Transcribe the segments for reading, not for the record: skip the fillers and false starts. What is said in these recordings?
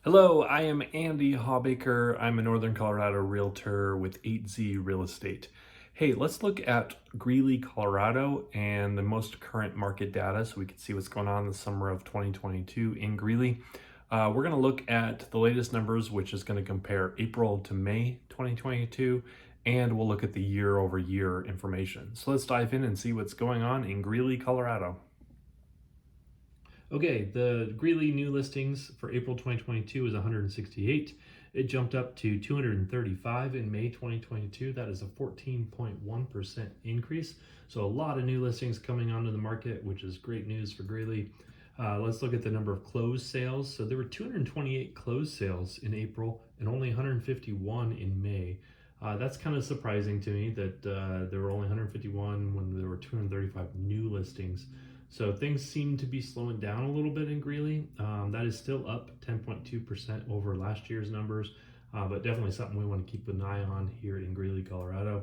Hello, I am Andy Hawbaker. I'm a Northern Colorado realtor with 8Z Real Estate. Hey, let's look at Greeley, Colorado and the most current market data so we can see what's going on in the summer of 2022 in Greeley. We're going to look at the latest numbers, which is going to compare April to May 2022, and we'll look at the year over year information. So let's dive in and see what's going on in Greeley, Colorado. Okay, the Greeley new listings for April 2022 is 168. It jumped up to 235 in May 2022. That is a 14.1% increase. So a lot of new listings coming onto the market, which is great news for Greeley. Let's look at the number of closed sales. So there were 228 closed sales in April and only 151 in May. That's kind of surprising to me that there were only 151 when there were 235 new listings. So things seem to be slowing down a little bit in Greeley. That is still up 10.2% over last year's numbers, but definitely something we want to keep an eye on here in Greeley, Colorado.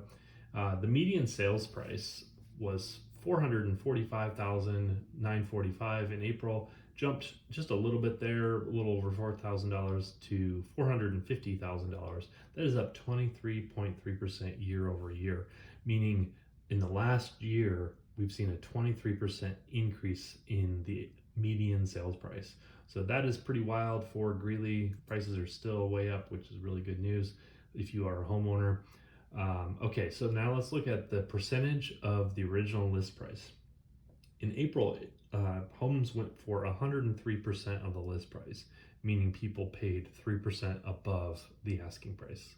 The median sales price was $445,945 in April, jumped just a little bit there, a little over $4,000 to $450,000. That is up 23.3% year over year, meaning in the last year, we've seen a 23% increase in the median sales price. So that is pretty wild for Greeley. Prices are still way up, which is really good news if you are a homeowner. Okay, so now let's look at the percentage of the original list price. In April, homes went for 103% of the list price, meaning people paid 3% above the asking price.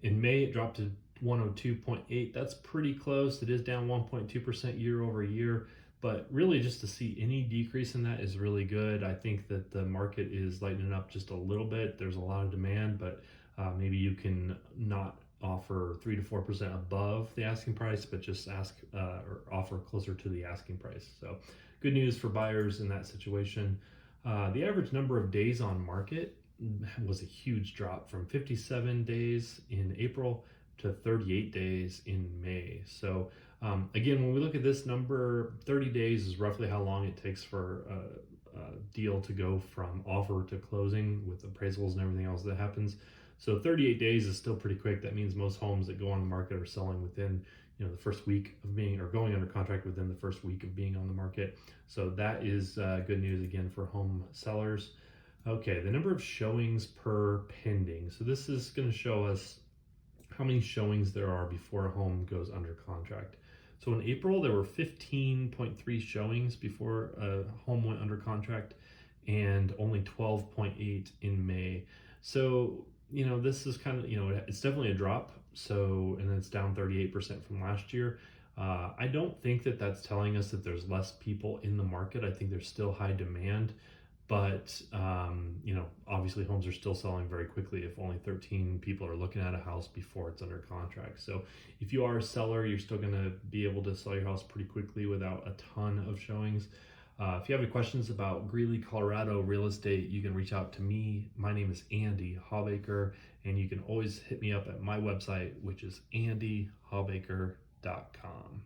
In May, it dropped to 102.8. That's pretty close. It is down 1.2% year over year, but really just to see any decrease in that is really good. I think that the market is lightening up just a little bit. There's a lot of demand, but maybe you can not offer 3 to 4% above the asking price, but just ask or offer closer to the asking price. So good news for buyers in that situation. The average number of days on market was a huge drop from 57 days in April to 38 days in May. So again, when we look at this number, 30 days is roughly how long it takes for a deal to go from offer to closing with appraisals and everything else that happens. So 38 days is still pretty quick. That means most homes that go on the market are selling within the first week of being, or going under contract within the first week of being on the market. So that is good news again for home sellers. Okay, the number of showings per pending. So this is going to show us how many showings there are before a home goes under contract. So in April, there were 15.3 showings before a home went under contract and only 12.8 in May. So, this is kind of, it's definitely a drop. So, and it's down 38% from last year. I don't think that that's telling us that there's less people in the market. I think there's still high demand. But, obviously homes are still selling very quickly if only 13 people are looking at a house before it's under contract. So if you are a seller, you're still going to be able to sell your house pretty quickly without a ton of showings. If you have any questions about Greeley, Colorado real estate, you can reach out to me. My name is Andy Hawbaker, and you can always hit me up at my website, which is andyhawbaker.com.